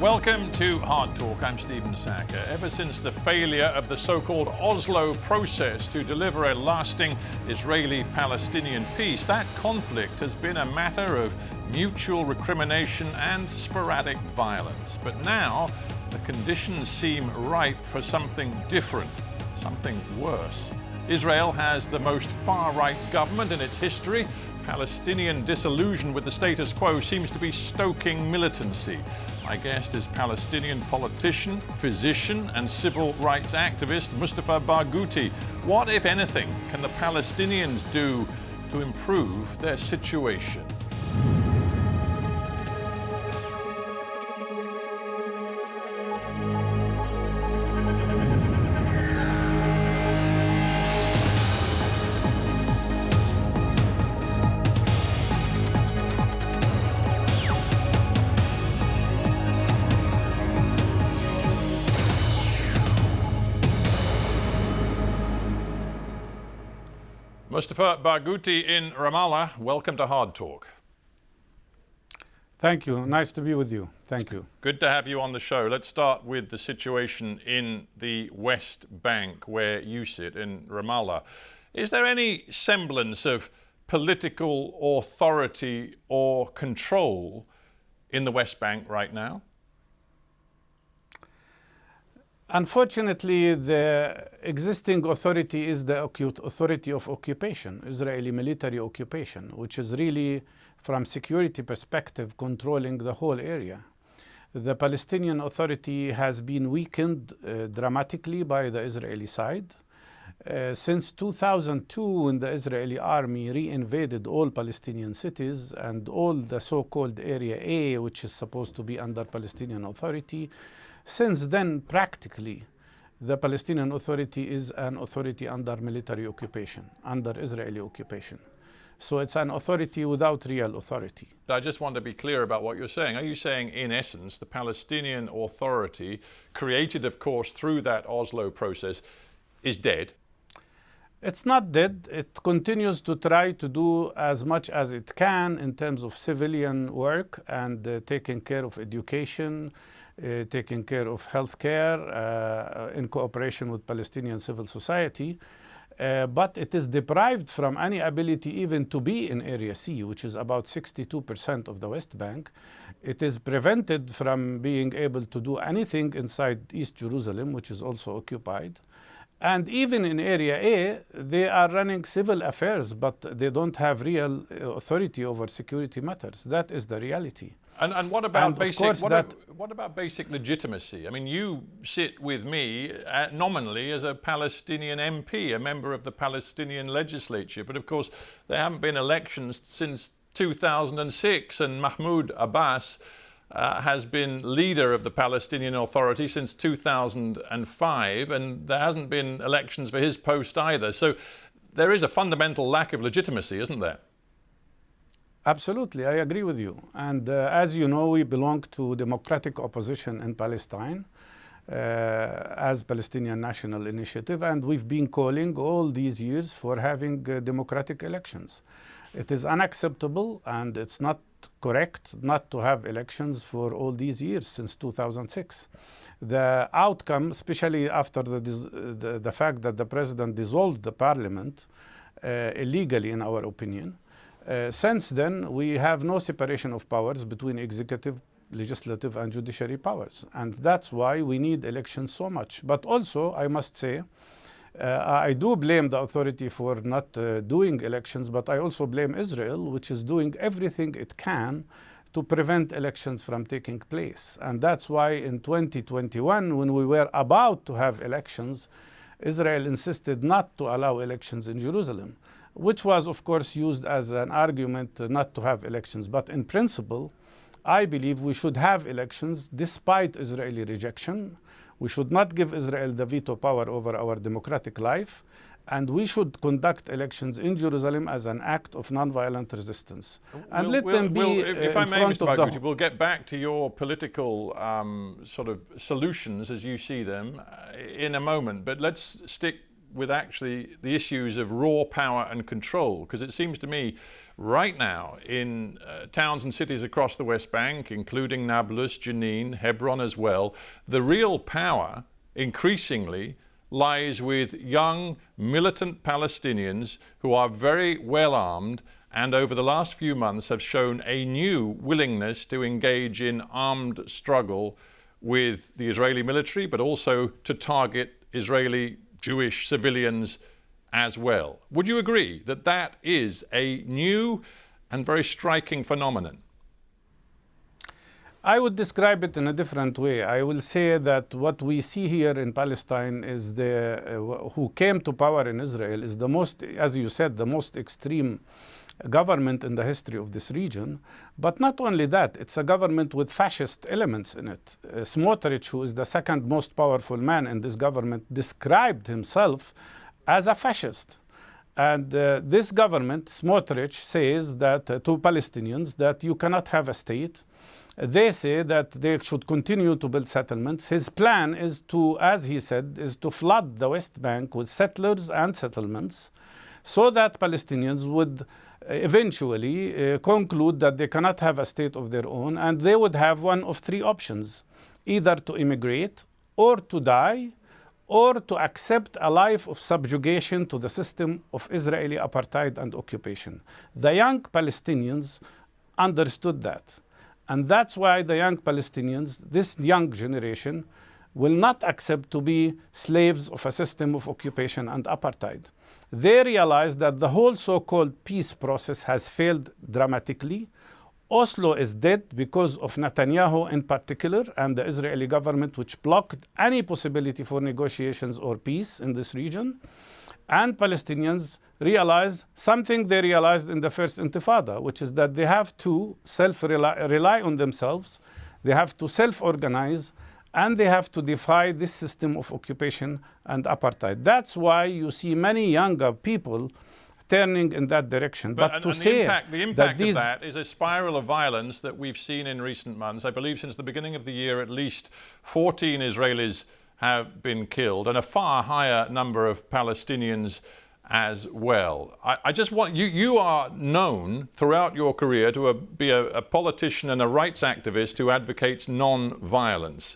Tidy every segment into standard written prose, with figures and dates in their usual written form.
Welcome to Hard Talk. I'm Stephen Sackur. Ever since the failure of the so-called Oslo process to deliver a lasting Israeli-Palestinian peace, that conflict has been a matter of mutual recrimination and sporadic violence. But now the conditions seem ripe for something different, something worse. Israel has the most far-right government in its history. Palestinian disillusion with the status quo seems to be stoking militancy. My guest is Palestinian politician, physician and civil rights activist Mustafa Barghouti. What, if anything, can the Palestinians do to improve their situation? Mustafa Barghouti in Ramallah, welcome to Hard Talk. Thank you. Nice to be with you. Thank you. Good to have you on the show. Let's start with the situation in the West Bank where you sit in Ramallah. Is there any semblance of political authority or control in the West Bank right now? Unfortunately, the existing authority is the authority of occupation, Israeli military occupation, which is really, from security perspective, controlling the whole area. The Palestinian Authority has been weakened dramatically by the Israeli side. Since 2002, when the Israeli army reinvaded all Palestinian cities and all the so-called Area A, which is supposed to be under Palestinian Authority, since then, practically, the Palestinian Authority is an authority under military occupation, under Israeli occupation. So it's an authority without real authority. I just want to be clear about what you're saying. Are you saying, in essence, the Palestinian Authority, created, of course, through that Oslo process, is dead? It's not dead. It continues to try to do as much as it can in terms of civilian work and taking care of education, taking care of healthcare in cooperation with Palestinian civil society. But it is deprived from any ability even to be in Area C, which is about 62% of the West Bank. It is prevented from being able to do anything inside East Jerusalem, which is also occupied. And even in Area A, they are running civil affairs, but they don't have real authority over security matters. That is the reality. And what about what about basic legitimacy? I mean, you sit with me nominally as a Palestinian MP, a member of the Palestinian legislature, but of course there haven't been elections since 2006, and Mahmoud Abbas has been leader of the Palestinian Authority since 2005, and there hasn't been elections for his post either. So there is a fundamental lack of legitimacy, isn't there? Absolutely, I agree with you. And as you know, we belong to democratic opposition in Palestine as Palestinian National Initiative, and we've been calling all these years for having democratic elections. It is unacceptable and it's not correct not to have elections for all these years since 2006. The outcome, especially after the fact that the president dissolved the parliament illegally, in our opinion, since then, we have no separation of powers between executive, legislative, and judiciary powers. And that's why we need elections so much. But also, I must say, I do blame the authority for not doing elections, but I also blame Israel, which is doing everything it can to prevent elections from taking place. And that's why in 2021, when we were about to have elections, Israel insisted not to allow elections in Jerusalem, which was, of course, used as an argument not to have elections. But in principle, I believe we should have elections despite Israeli rejection. We should not give Israel the veto power over our democratic life. And we should conduct elections in Jerusalem as an act of nonviolent resistance. And let them be if I may, Mr. Barghouti, we'll get back to your political sort of solutions as you see them in a moment. But let's stick with actually the issues of raw power and control? Because it seems to me right now in towns and cities across the West Bank, including Nablus, Jenin, Hebron as well, the real power increasingly lies with young militant Palestinians who are very well armed and over the last few months have shown a new willingness to engage in armed struggle with the Israeli military, but also to target Israeli Jewish civilians as well. Would you agree that that is a new and very striking phenomenon? I would describe it in a different way. I will say that what we see here in Palestine is who came to power in Israel is the most, as you said, the most extreme government in the history of this region. But not only that, it's a government with fascist elements in it. Smotrich, who is the second most powerful man in this government, described himself as a fascist. And this government, Smotrich, says that to Palestinians that you cannot have a state. They say that they should continue to build settlements. His plan is to, as he said, is to flood the West Bank with settlers and settlements so that Palestinians would eventually conclude that they cannot have a state of their own, and they would have one of three options: either to immigrate, or to die, or to accept a life of subjugation to the system of Israeli apartheid and occupation. The young Palestinians understood that. And that's why the young Palestinians, this young generation, will not accept to be slaves of a system of occupation and apartheid. They realize that the whole so-called peace process has failed dramatically. Oslo is dead because of Netanyahu in particular and the Israeli government, which blocked any possibility for negotiations or peace in this region. And Palestinians realize something they realized in the first Intifada, which is that they have to rely on themselves, they have to self-organize, and they have to defy this system of occupation and apartheid. That's why you see many younger people turning in that direction. But to say the impact of that is a spiral of violence that we've seen in recent months. I believe since the beginning of the year, at least 14 Israelis have been killed and a far higher number of Palestinians as well. I just want you are known throughout your career to be a politician and a rights activist who advocates non-violence.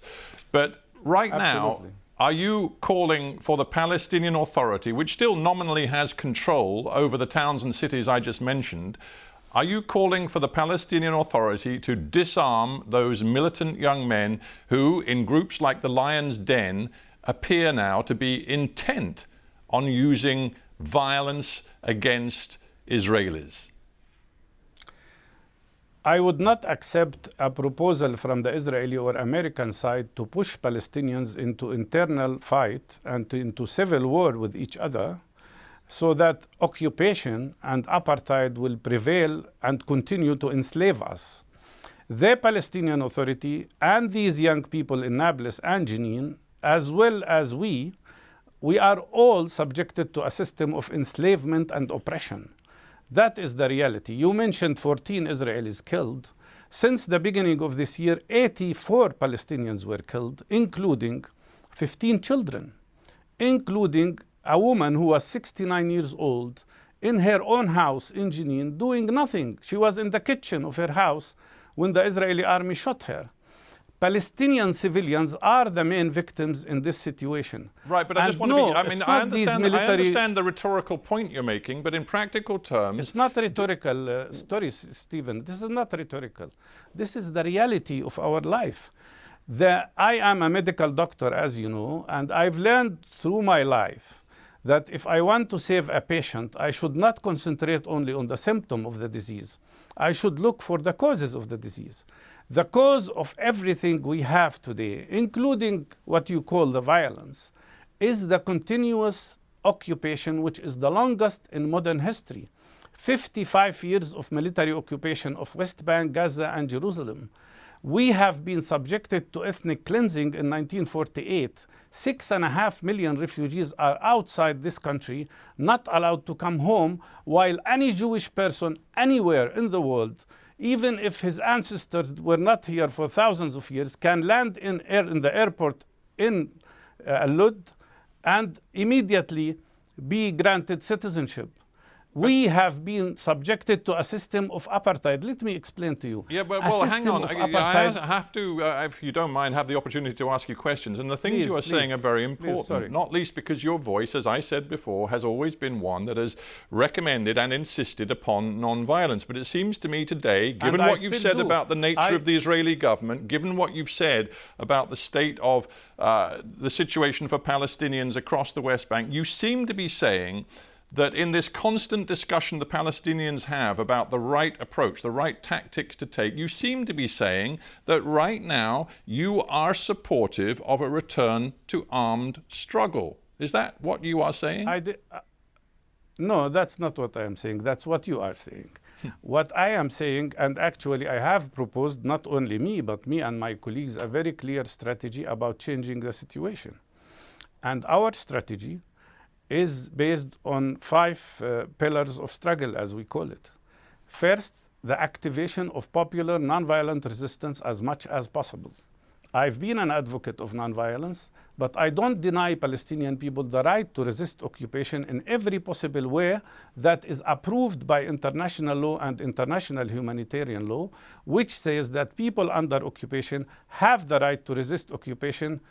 But right now, are you calling for the Palestinian Authority, which still nominally has control over the towns and cities I just mentioned, are you calling for the Palestinian Authority to disarm those militant young men who, in groups like the Lion's Den, appear now to be intent on using violence against Israelis? I would not accept a proposal from the Israeli or American side to push Palestinians into internal fight and into civil war with each other so that occupation and apartheid will prevail and continue to enslave us. The Palestinian Authority and these young people in Nablus and Jenin, as well as we are all subjected to a system of enslavement and oppression. That is the reality. You mentioned 14 Israelis killed. Since the beginning of this year, 84 Palestinians were killed, including 15 children, including a woman who was 69 years old in her own house in Jenin doing nothing. She was in the kitchen of her house when the Israeli army shot her. Palestinian civilians are the main victims in this situation. Right, but I just want to be, I mean, I understand the rhetorical point you're making, but in practical terms... It's not rhetorical stories, Stephen. This is not rhetorical. This is the reality of our life. I am a medical doctor, as you know, and I've learned through my life that if I want to save a patient, I should not concentrate only on the symptom of the disease. I should look for the causes of the disease. The cause of everything we have today, including what you call the violence, is the continuous occupation, which is the longest in modern history. 55 years of military occupation of West Bank, Gaza, and Jerusalem. We have been subjected to ethnic cleansing in 1948. 6.5 million refugees are outside this country, not allowed to come home, while any Jewish person anywhere in the world, even if his ancestors were not here for thousands of years, can land in the airport in Lod and immediately be granted citizenship. We have been subjected to a system of apartheid. Let me explain to you. Yeah, but A well, hang system on. of I apartheid- have to, if you don't mind, have the opportunity to ask you questions. And the things Please, you are saying please. are very Please, important, sorry. not least because your voice, as I said before, has always been one that has recommended and insisted upon non-violence. But it seems to me today, given I what you've still said do. about the nature of the Israeli government, given what you've said about the state of the situation for Palestinians across the West Bank, you seem to be saying that in this constant discussion the Palestinians have about the right approach, the right tactics to take, you seem to be saying that right now you are supportive of a return to armed struggle. Is that what you are saying? No, that's not what I am saying. That's what you are saying. What I am saying, and actually I have proposed, not only me, but me and my colleagues, a very clear strategy about changing the situation. And our strategy is based on 5 pillars of struggle, as we call it. First, the activation of popular nonviolent resistance as much as possible. I've been an advocate of nonviolence, but I don't deny Palestinian people the right to resist occupation in every possible way that is approved by international law and international humanitarian law, which says that people under occupation have the right to resist occupation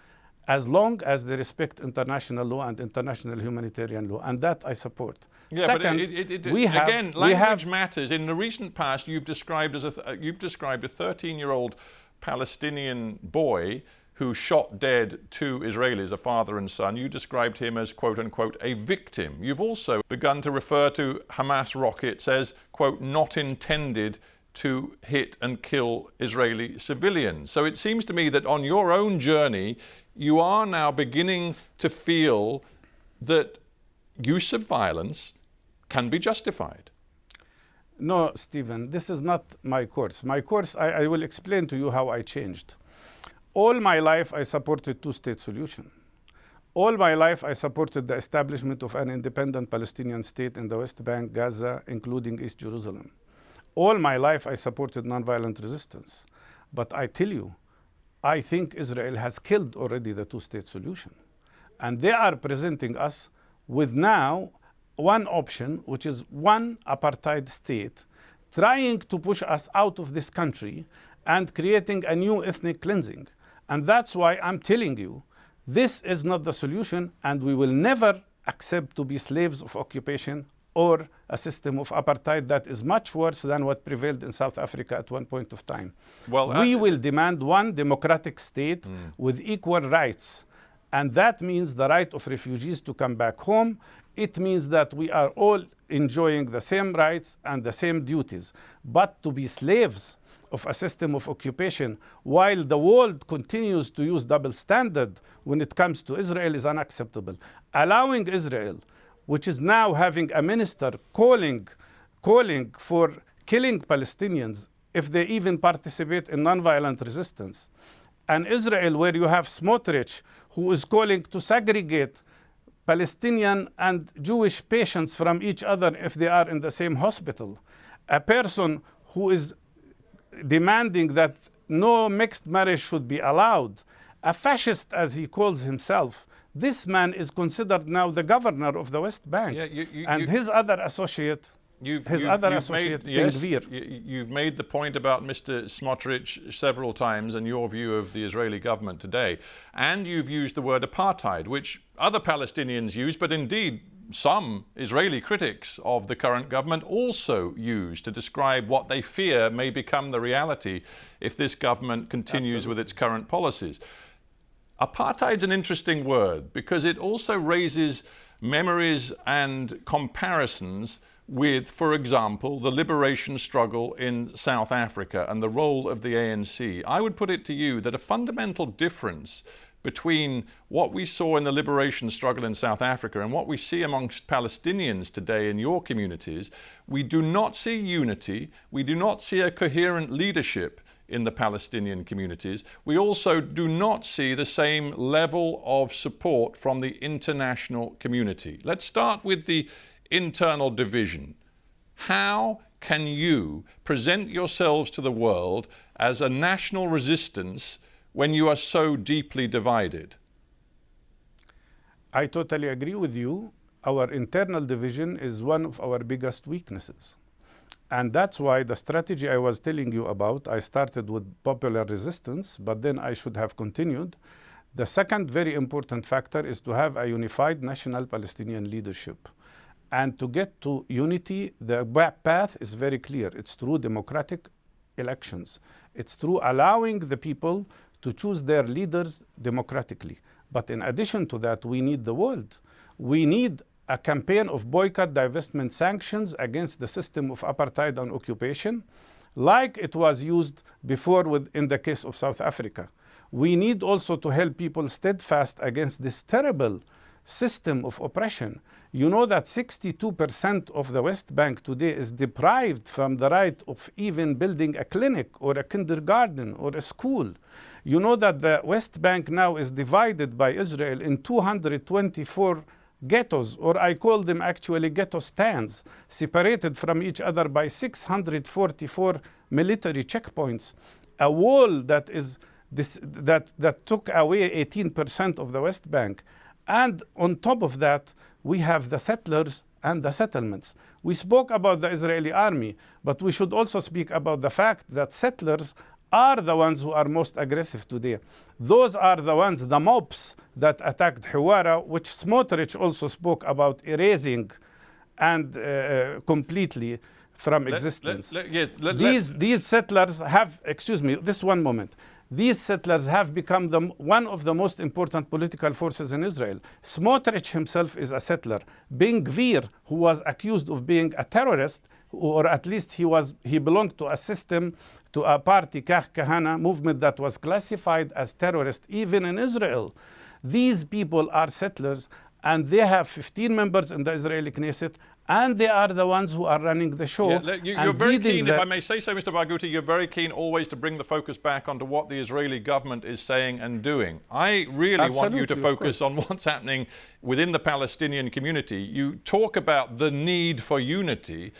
as long as they respect international law and international humanitarian law, and that I support. Yeah, Second, but we have, again, we language have, matters. In the recent past, you've described a 13-year-old Palestinian boy who shot dead 2 Israelis, a father and son. You described him as, quote unquote, a victim. You've also begun to refer to Hamas rockets as, quote, not intended to hit and kill Israeli civilians. So it seems to me that on your own journey, you are now beginning to feel that use of violence can be justified. No, Stephen, this is not my course. My course, I will explain to you how I changed. All my life, I supported 2-state solution. All my life, I supported the establishment of an independent Palestinian state in the West Bank, Gaza, including East Jerusalem. All my life, I supported nonviolent resistance. But I tell you, I think Israel has killed already the 2-state solution. And they are presenting us with now one option, which is one apartheid state, trying to push us out of this country and creating a new ethnic cleansing. And that's why I'm telling you, this is not the solution, and we will never accept to be slaves of occupation or a system of apartheid that is much worse than what prevailed in South Africa at one point of time. Well, we will demand one democratic state with equal rights. And that means the right of refugees to come back home. It means that we are all enjoying the same rights and the same duties. But to be slaves of a system of occupation while the world continues to use double standard when it comes to Israel is unacceptable. Allowing Israel, which is now having a minister calling for killing Palestinians if they even participate in nonviolent resistance. And Israel, where you have Smotrich, who is calling to segregate Palestinian and Jewish patients from each other if they are in the same hospital. A person who is demanding that no mixed marriage should be allowed. A fascist, as he calls himself. This man is considered now the governor of the West Bank. Yeah, his other associate, Ben-Gvir. You've made the point about Mr. Smotrich several times and your view of the Israeli government today. And you've used the word apartheid, which other Palestinians use, but indeed some Israeli critics of the current government also use to describe what they fear may become the reality if this government continues with its current policies. Apartheid's an interesting word because it also raises memories and comparisons with, for example, the liberation struggle in South Africa and the role of the ANC. I would put it to you that a fundamental difference between what we saw in the liberation struggle in South Africa and what we see amongst Palestinians today in your communities, we do not see unity, we do not see a coherent leadership in the Palestinian communities. We also do not see the same level of support from the international community. Let's start with the internal division. How can you present yourselves to the world as a national resistance when you are so deeply divided? I totally agree with you. our internal division is one of our biggest weaknesses. And that's why the strategy I was telling you about, I started with popular resistance, but then I should have continued. The second very important factor is to have a unified national Palestinian leadership. And to get to unity, the path is very clear. It's through democratic elections. It's through allowing the people to choose their leaders democratically. But in addition to that, we need the world. We need a campaign of boycott, divestment, sanctions against the system of apartheid and occupation, like it was used before in the case of South Africa. We need also to help people steadfast against this terrible system of oppression. You know that 62% of the West Bank today is deprived from the right of even building a clinic or a kindergarten or a school. You know that the West Bank now is divided by Israel in 224 ghettos, or I call them actually ghetto stands, separated from each other by 644 military checkpoints. A wall that took away 18% of the West Bank. And on top of that, we have the settlers and the settlements. We spoke about the Israeli army, but we should also speak about the fact that settlers are the ones who are most aggressive today. Those are the ones, the mobs that attacked Hawara, which Smotrich also spoke about erasing and completely from existence. These settlers have, excuse me, this one moment. These settlers have become one of the most important political forces in Israel. Smotrich himself is a settler. Ben Gvir, who was accused of being a terrorist, or at least he belonged to a system, to a party, Kach Kahana movement that was classified as terrorist even in Israel. These people are settlers, and they have 15 members in the Israeli Knesset, and they are the ones who are running the show. Yeah, you're very keen, if I may say so, Mr. Barghouti, you're very keen always to bring the focus back onto what the Israeli government is saying and doing. I really want you to focus on what's happening within the Palestinian community. You talk about the need for unity.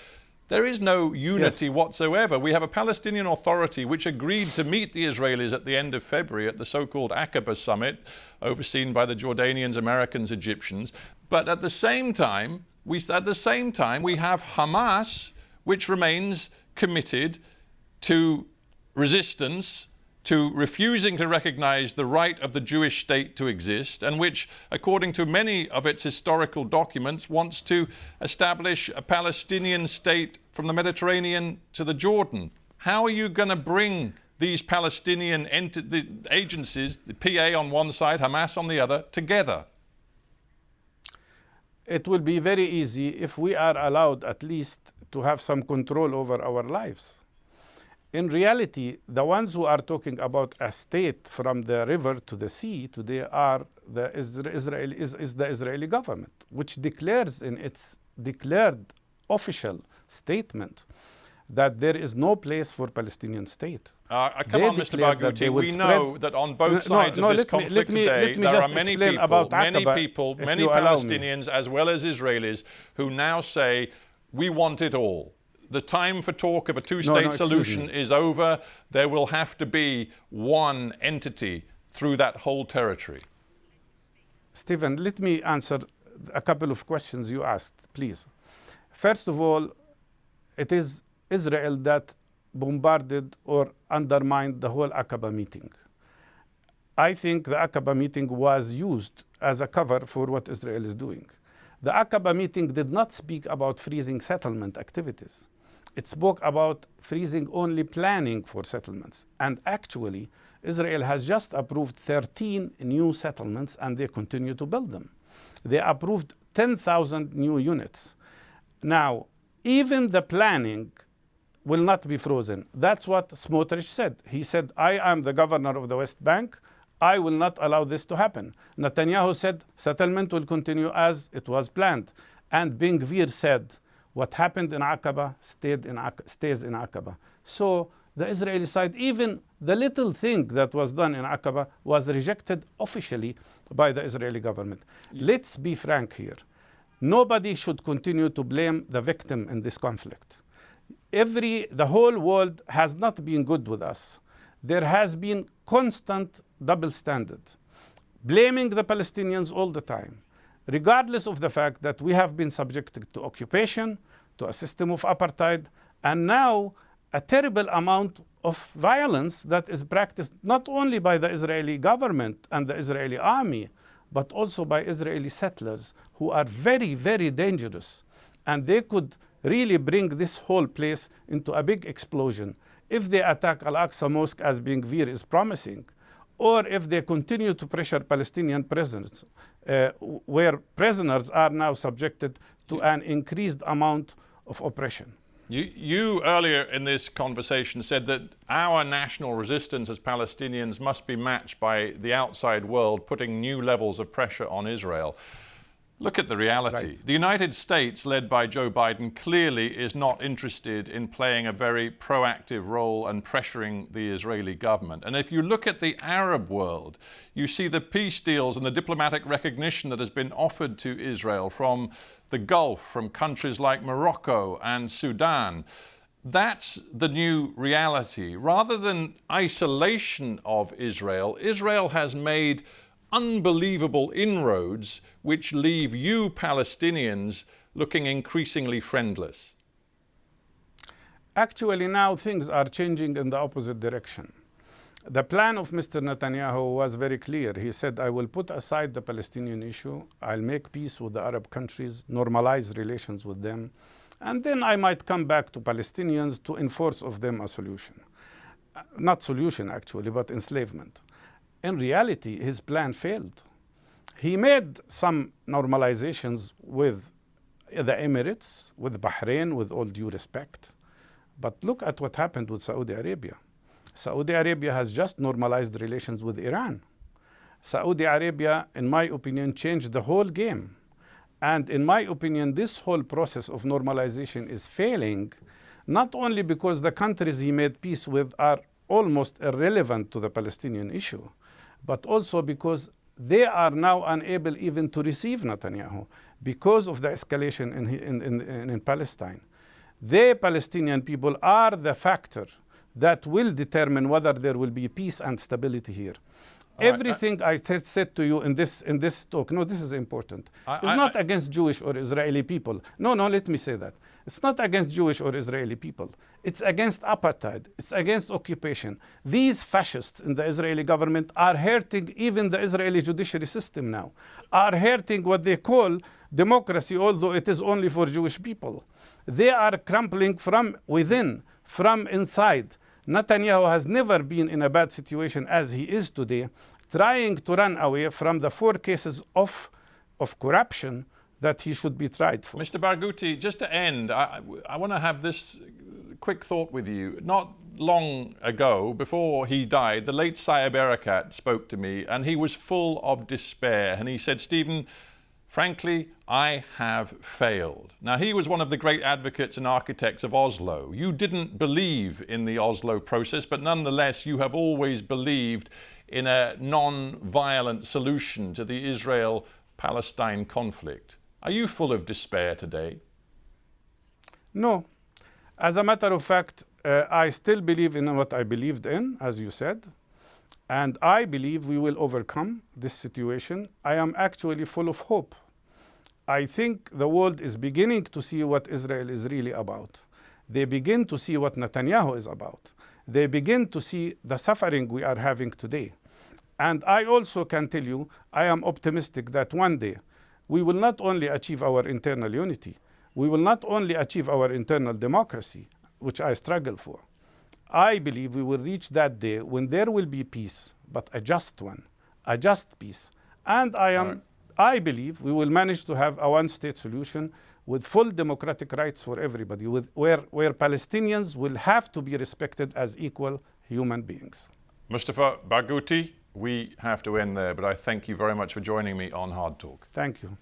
There is no unity whatsoever. We have a Palestinian Authority which agreed to meet the Israelis at the end of February at the so-called Aqaba summit, overseen by the Jordanians, Americans, Egyptians. But at the same time, we have Hamas, which remains committed to resistance, to refusing to recognize the right of the Jewish state to exist, and which, according to many of its historical documents, wants to establish a Palestinian state from the Mediterranean to the Jordan. How are you going to bring these Palestinian agencies, the PA on one side, Hamas on the other, together? It will be very easy if we are allowed at least to have some control over our lives. In reality, the ones who are talking about a state from the river to the sea today are the Israeli government, which declares in its declared official statement that there is no place for Palestinian state. Come on, Mr. Barghouti, we know that on both sides of this conflict today, there are many people, many Palestinians as well as Israelis who now say, we want it all. The time for talk of a two-state solution is over. There will have to be one entity through that whole territory. Stephen, let me answer a couple of questions you asked, please. First of all, it is Israel that bombarded or undermined the whole Aqaba meeting. I think the Aqaba meeting was used as a cover for what Israel is doing. The Aqaba meeting did not speak about freezing settlement activities. It spoke about freezing only planning for settlements. And actually, Israel has just approved 13 new settlements, and they continue to build them. They approved 10,000 new units. Now, even the planning will not be frozen. That's what Smotrich said. He said, I am the governor of the West Bank. I will not allow this to happen. Netanyahu said, settlement will continue as it was planned. And Ben Gvir said, what happened in Aqaba stays in Aqaba. So the Israeli side, even the little thing that was done in Aqaba was rejected officially by the Israeli government. Let's be frank here. Nobody should continue to blame the victim in this conflict. The whole world has not been good with us. There has been constant double standard, blaming the Palestinians all the time, regardless of the fact that we have been subjected to occupation, to a system of apartheid, and now a terrible amount of violence that is practiced not only by the Israeli government and the Israeli army, but also by Israeli settlers who are very, very dangerous. And they could really bring this whole place into a big explosion if they attack Al-Aqsa Mosque, as Ben Gvir is promising, or if they continue to pressure Palestinian prisoners, where prisoners are now subjected to an increased amount of oppression. You earlier in this conversation said that our national resistance as Palestinians must be matched by the outside world, putting new levels of pressure on Israel. Look at the reality. Right. The United States, led by Joe Biden, clearly is not interested in playing a very proactive role and pressuring the Israeli government. And if you look at the Arab world, you see the peace deals and the diplomatic recognition that has been offered to Israel from the Gulf, from countries like Morocco and Sudan. That's the new reality. Rather than isolation of Israel, Israel has made unbelievable inroads which leave you Palestinians looking increasingly friendless. Actually, now things are changing in the opposite direction. The plan of Mr. Netanyahu was very clear. He said, I will put aside the Palestinian issue, I'll make peace with the Arab countries, normalize relations with them, and then I might come back to Palestinians to enforce of them a solution. Not solution, actually, but enslavement. In reality, his plan failed. He made some normalizations with the Emirates, with Bahrain, with all due respect. But look at what happened with Saudi Arabia. Saudi Arabia has just normalized relations with Iran. Saudi Arabia, in my opinion, changed the whole game. And in my opinion, this whole process of normalization is failing, not only because the countries he made peace with are almost irrelevant to the Palestinian issue, but also because they are now unable even to receive Netanyahu because of the escalation in Palestine. The Palestinian people are the factor that will determine whether there will be peace and stability here. Everything I said to you in this talk, no, this is important. It's not against Jewish or Israeli people. No, let me say that. It's not against Jewish or Israeli people. It's against apartheid. It's against occupation. These fascists in the Israeli government are hurting even the Israeli judiciary system now, are hurting what they call democracy, although it is only for Jewish people. They are crumbling from within, from inside. Netanyahu has never been in a bad situation as he is today, trying to run away from the 4 cases of corruption that he should be tried for. Mr. Barghouti, just to end, I want to have this quick thought with you. Not long ago, before he died, the late Saeb Erekat spoke to me, and he was full of despair. And he said, Stephen, frankly, I have failed. Now, he was one of the great advocates and architects of Oslo. You didn't believe in the Oslo process, but nonetheless, you have always believed in a non-violent solution to the Israel-Palestine conflict. Are you full of despair today? No. As a matter of fact, I still believe in what I believed in, as you said. And I believe we will overcome this situation. I am actually full of hope. I think the world is beginning to see what Israel is really about. They begin to see what Netanyahu is about. They begin to see the suffering we are having today. And I also can tell you, I am optimistic that one day we will not only achieve our internal unity, we will not only achieve our internal democracy, which I struggle for. I believe we will reach that day when there will be peace, but a just one, a just peace. And I believe we will manage to have a one-state solution with full democratic rights for everybody, where Palestinians will have to be respected as equal human beings. Mustafa Barghouti, we have to end there, but I thank you very much for joining me on Hard Talk. Thank you.